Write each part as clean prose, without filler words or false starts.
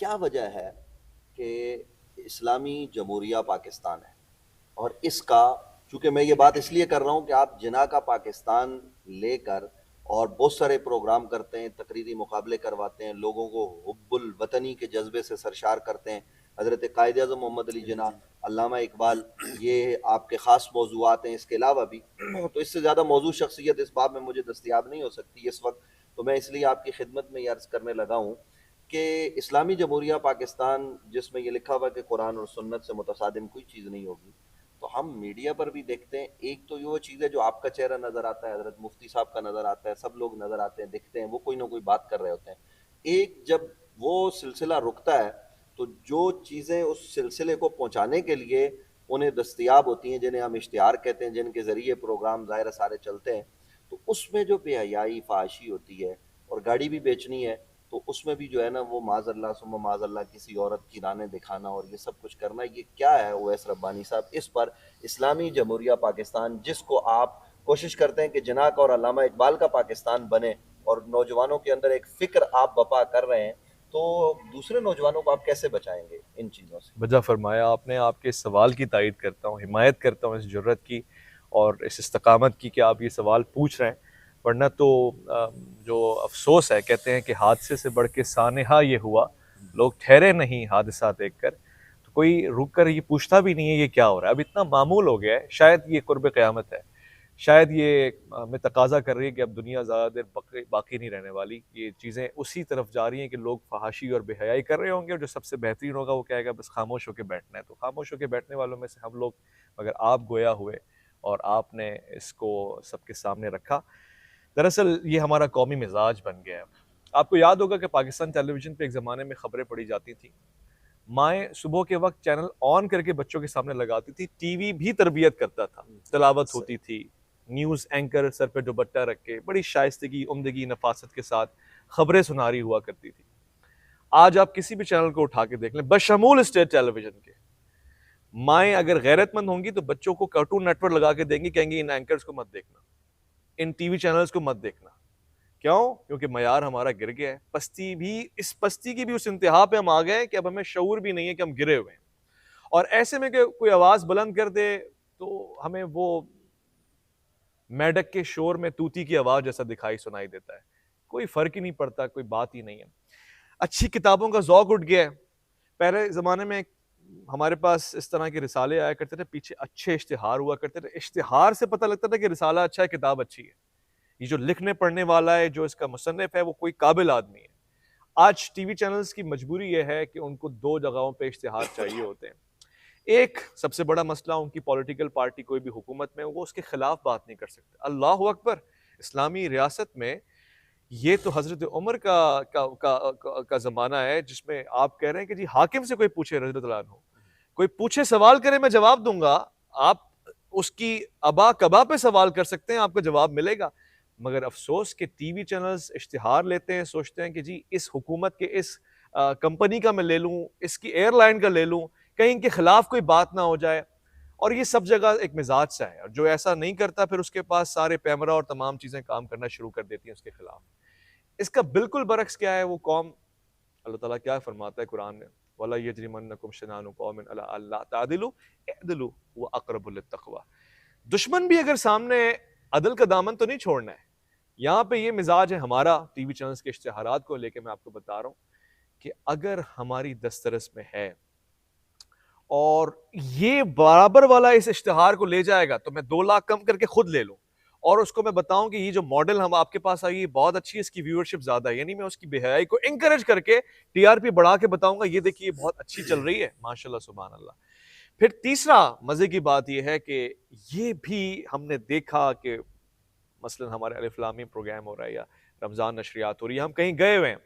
क्या वजह है कि इस्लामी जमहूरिया पाकिस्तान है और इसका, चूंकि मैं ये बात इसलिए कर रहा हूँ कि आप जिना का पाकिस्तान लेकर और बहुत सारे प्रोग्राम करते हैं, तकरीरी मुकाबले करवाते हैं, लोगों को हुब्बुल वतनी के जज्बे से सरशार करते हैं। हज़रत कायद आज़म मोहम्मद अली जिना, अल्लामा इकबाल, ये आपके ख़ास मौज़ूआत हैं। इसके अलावा भी तो इससे ज़्यादा मौजू शख्सियत इस बाब में मुझे दस्तियाब नहीं हो सकती इस वक्त, तो मैं इसलिए आपकी खिदमत में ये अर्ज़ करने लगा हूँ कि इस्लामी जमहूरिया पाकिस्तान, जिसमें यह लिखा हुआ है कि कुरान और सुन्नत से मुतसादिम कोई चीज़ नहीं होगी, तो हम मीडिया पर भी देखते हैं। एक तो वो चीज़ है जो आपका चेहरा नज़र आता है, हज़रत मुफ्ती साहब का नज़र आता है, सब लोग नज़र आते हैं, दिखते हैं, वो कोई ना कोई बात कर रहे होते हैं। एक जब वो सिलसिला रुकता है तो जो चीज़ें उस सिलसिले को पहुँचाने के लिए उन्हें दस्तियाब होती हैं, जिन्हें हम इश्तिहार कहते हैं, जिनके ज़रिए प्रोग्राम ज़ाहिर सारे चलते हैं, तो उसमें जो बेहयाई फ़ाहशी होती है और गाड़ी भी बेचनी है, तो उसमें भी जो है ना वो माज़अल्लाह सुम्मा माज़अल्लाह किसी औरत की रानें दिखाना और ये सब कुछ करना, ये क्या है उवैस रब्बानी साहब? इस पर इस्लामी जमहूरिया पाकिस्तान, जिसको आप कोशिश करते हैं कि जिना का और अल्लामा इकबाल का पाकिस्तान बने और नौजवानों के अंदर एक फ़िक्र आप बपा कर रहे हैं, तो दूसरे नौजवानों को आप कैसे बचाएंगे इन चीज़ों से? वजह फरमाया आपने। आपके इस सवाल की तायद करता हूँ, हिमायत करता हूँ इस जुर्रत की और इस इस्तकामत की कि आप ये सवाल पूछ रहे हैं। वरना तो जो अफसोस है, कहते हैं कि हादसे से बढ़ के सानहा ये हुआ, लोग ठहरे नहीं हादसा देख कर, तो कोई रुक कर ये पूछता भी नहीं है ये क्या हो रहा है। अब इतना मामूल हो गया है, शायद ये कुर्ब क़यामत है, शायद ये हमें तकाजा कर रही है कि अब दुनिया ज़्यादा देर बाकी नहीं रहने वाली। ये चीज़ें उसी तरफ जा रही हैं कि लोग फहाशी और बेहयाई कर रहे होंगे और जो सबसे बेहतरीन होगा वो कहेगा बस खामोश होकर बैठना है। तो खामोश होकर बैठने वालों में से हम लोग, मगर आप गोया हुए और आपने इसको सबके सामने रखा। दरअसल ये हमारा कौमी मिजाज बन गया है। आपको याद होगा कि पाकिस्तान टेलीविज़न पे एक ज़माने में खबरें पढ़ी जाती थी, माएँ सुबह के वक्त चैनल ऑन करके बच्चों के सामने लगाती थी, टीवी भी तरबियत करता था, तिलावत होती थी, न्यूज़ एंकर सर पे दुपट्टा रख के बड़ी शाइस्तगी, उम्दगी, नफासत के साथ खबरें सुना रही हुआ करती थी। आज आप किसी भी चैनल को उठा के देख लें, बशमूल स्टेट टेलीविजन के, माएँ अगर गैरतमंद होंगी तो बच्चों को कार्टून नेटवर्क लगा के देंगी, कहेंगी इन एंकर्स को मत देखना, इन टीवी चैनल्स को मत देखना। क्यों? क्योंकि मयार हमारा गिर गया है। पस्ती भी, इस पस्ती की भी उस इंतहा पे हम आ गए हैं कि अब हमें शऊर भी नहीं है कि हम गिरे हुए हैं। और ऐसे में कि कोई आवाज़ बुलंद कर दे तो हमें वो मेंढक के शोर में तूती की आवाज़ जैसा दिखाई सुनाई देता है। कोई फ़र्क ही नहीं पड़ता, कोई बात ही नहीं है। अच्छी किताबों का ज़ौक़ उठ गया है। पहले ज़माने में हमारे पास इस तरह के रिसाले आया करते थे, पीछे अच्छे इश्तिहार हुआ करते थे। इश्तिहार से पता लगता था कि रिसाला अच्छा है, किताब अच्छी है। ये जो लिखने पढ़ने वाला है, जो इसका मुसन्निफ़ है, वो कोई काबिल आदमी है। आज टीवी चैनल्स की मजबूरी ये है कि उनको 2 जगहों पे इश्तिहार चाहिए होते हैं। एक सबसे बड़ा मसला, उनकी पॉलिटिकल पार्टी कोई भी हुकूमत में, वो उसके खिलाफ बात नहीं कर सकते। अल्लाहु अकबर! इस्लामी रियासत में ये तो हज़रत उमर का ज़माना है जिसमें आप कह रहे हैं कि जी हाकिम से कोई पूछे रज़ियल्लाहु अन्हु, कोई पूछे सवाल करे मैं जवाब दूँगा। आप उसकी अबा कबा पे सवाल कर सकते हैं, आपको जवाब मिलेगा। मगर अफ़सोस कि टीवी चैनल्स इश्तिहार लेते हैं, सोचते हैं कि जी इस हुकूमत के इस कंपनी का मैं ले लूँ, इसकी एयरलाइन का ले लूँ, कहीं इनके खिलाफ कोई बात ना हो जाए। और ये सब जगह एक मिजाज सा है और जो ऐसा नहीं करता फिर उसके पास सारे पैमरा और तमाम चीज़ें काम करना शुरू कर देती हैं उसके खिलाफ। इसका बिल्कुल बरअक्स क्या है वो कौम, अल्लाह ताला क्या फरमाता है कुरान में, वला यजरिमन्नकुम शनानु कौमिन अला अल्ला तादिलु इअदिलु हुवा अक़रबु लित्तक़वा। दुश्मन भी अगर सामने, अदल का दामन तो नहीं छोड़ना है। यहाँ पे ये मिजाज है हमारा टीवी चैनल्स के इश्तिहारात को लेके, मैं आपको बता रहा हूँ कि अगर हमारी दस्तरस में है और ये बराबर वाला इस इश्तिहार को ले जाएगा तो मैं 2 लाख कम करके खुद ले लूँ और उसको मैं बताऊं कि ये जो मॉडल हम आपके पास आई है बहुत अच्छी है, इसकी व्यूअरशिप ज्यादा है, यानी मैं उसकी बेहयाई को इंकरेज करके टीआरपी बढ़ा के बताऊंगा ये देखिए बहुत अच्छी चल रही है, माशाल्लाह सुभान अल्लाह। फिर तीसरा मजे की बात यह है कि ये भी हमने देखा कि मसलन हमारे अलिफ लाम मीम प्रोग्राम हो रहा है या रमज़ान नशरियात हो रही है, हम कहीं गए हुए हैं,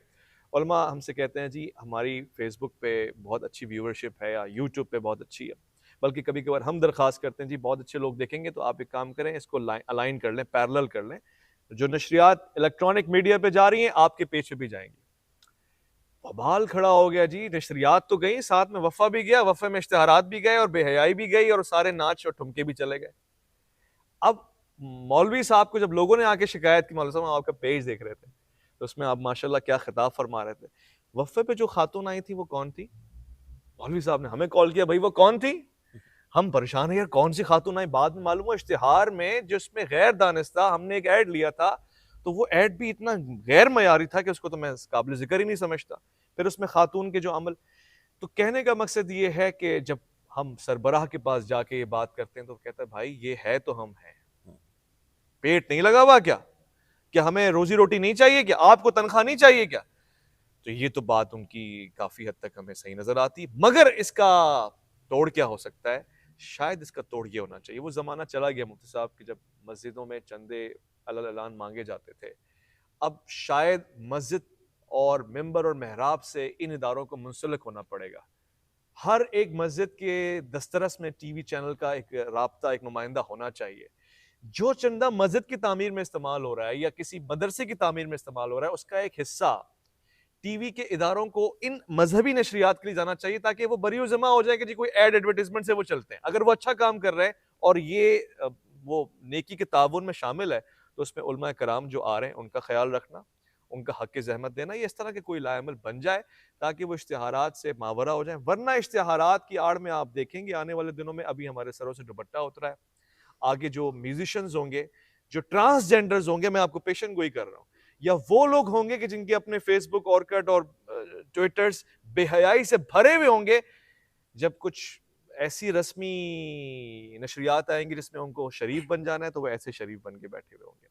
उलमा हमसे कहते हैं जी हमारी फेसबुक पे बहुत अच्छी व्यूअरशिप है या यूट्यूब पे बहुत अच्छी है, बल्कि कभी कभार हम दरख्वास्त करते हैं जी बहुत अच्छे लोग देखेंगे तो आप एक काम करें इसको अलाइन कर लें, पैरेलल कर लें, जो नशरियात इलेक्ट्रॉनिक मीडिया पे जा रही हैं आपके पेज पे भी जाएंगी। बवाल खड़ा हो गया जी, नशरियात तो गई, साथ में वफ़ा भी गया, वफ़े में इश्तिहारात भी गए और बेहयाई भी गई और सारे नाच और ठुमके भी चले गए। अब मौलवी साहब को जब लोगों ने आके शिकायत की, मौलवी साहब हम आपका पेज देख रहे थे तो उसमें आप माशाल्लाह क्या खिताब फरमा रहे थे, वफ़े पे जो खातून आई थी वो कौन थी? मौलवी साहब ने हमें कॉल किया, भाई वो कौन थी? हम परेशान हैं यार, कौन सी खातून आई? बाद में मालूम हुआ इश्तिहार में जिसमें गैर दानिस्ता हमने एक ऐड लिया था, तो वो ऐड भी इतना गैर मयारी था कि उसको तो मैं काबिल ज़िक्र ही नहीं समझता। फिर उसमें खातून के जो अमल, तो कहने का मकसद ये है कि जब हम सरबराह के पास जाके ये बात करते हैं तो कहता है भाई ये है तो हम हैं, पेट नहीं लगा हुआ क्या? क्या हमें रोजी रोटी नहीं चाहिए क्या? आपको तनख्वाह नहीं चाहिए क्या? तो ये तो बात उनकी काफी हद तक हमें सही नजर आती, मगर इसका तोड़ क्या हो सकता है? शायद इसका तोड़ ये होना चाहिए, वो जमाना चला गया मुफ्ती साहब कि जब मस्जिदों में चंदे अलल ऐलान मांगे जाते थे। अब शायद मस्जिद और मिंबर और मेहराब से इन इदारों को मुंसलिक होना पड़ेगा। हर एक मस्जिद के दस्तरस में टीवी चैनल का एक राब्ता, एक नुमाइंदा होना चाहिए। जो चंदा मस्जिद की तामीर में इस्तेमाल हो रहा है या किसी मदरसे की तामीर में इस्तेमाल हो रहा है, उसका एक हिस्सा टीवी के इदारों को इन मजहबी नशरियात के लिए जाना चाहिए, ताकि वो बरी जमा हो जाए कि जी कोई एड एडवर्टाइजमेंट से वो चलते हैं। अगर वो अच्छा काम कर रहे हैं और ये वो नेकी के ताउन में शामिल है, तो उसमें उलमा कराम जो आ रहे हैं उनका ख्याल रखना, उनका हक ज़हमत देना, ये इस तरह के कोई लाएमल बन जाए ताकि वो इश्तिहारात से मावरा हो जाए। वरना इश्तिहारात की आड़ में आप देखेंगे आने वाले दिनों में, अभी हमारे सरों से दुपट्टा उतरा है, आगे जो म्यूजिशियंस होंगे, जो ट्रांसजेंडर्स होंगे, मैं आपको पेशन गोई कर रहा हूँ, या वो लोग होंगे कि जिनके अपने फेसबुक, ऑर्कुट और ट्विटर्स बेहयाई से भरे हुए होंगे, जब कुछ ऐसी रस्मी नशरियात आएंगी जिसमें उनको शरीफ बन जाना है, तो वो ऐसे शरीफ बन के बैठे हुए होंगे।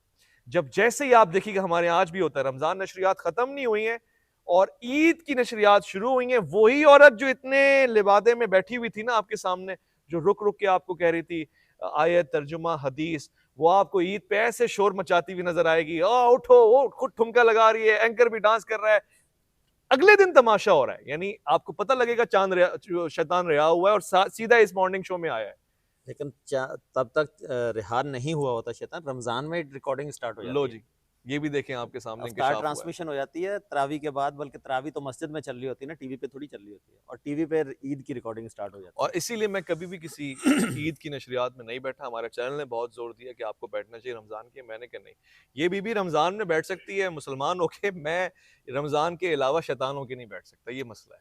जब जैसे ही आप देखिएगा, हमारे आज भी होता है, रमजान नशरियात खत्म नहीं हुई हैं और ईद की नशरियात शुरू हुई हैं, वही औरत जो इतने लिबादे में बैठी हुई थी ना आपके सामने, जो रुक रुक के आपको कह रही थी आयत तर्जुमा हदीस, वो आपको ईद पे ऐसे शोर मचाती हुई नजर आएगी, उठो, वो खुद ठुमका लगा रही है, एंकर भी डांस कर रहा है, अगले दिन तमाशा हो रहा है। यानी आपको पता लगेगा चांद शैतान रिहा हुआ है और सीधा इस मॉर्निंग शो में आया है। लेकिन तब तक रिहा नहीं हुआ होता शैतान, रमजान में रिकॉर्डिंग स्टार्ट हो लो जाती है। जी, ये भी देखें आपके सामने अफ्तार इंकशाफ हुआ है। ट्रांसमिशन हो जाती है तरावी के बाद, बल्कि तरावी तो मस्जिद में चल रही होती है ना, टीवी पे थोड़ी चल रही होती है, और टीवी पे ईद की रिकॉर्डिंग स्टार्ट हो जाती और इसीलिए मैं कभी भी किसी ईद की नशरियात में नहीं बैठा। हमारे चैनल ने बहुत जोर दिया कि आपको बैठना चाहिए रमज़ान के, मैंने कहा नहीं, ये बीबी रमज़ान में बैठ सकती है मुसलमान होके, मैं रमज़ान के अलावा शैतान होके नहीं बैठ सकता, ये मसला है।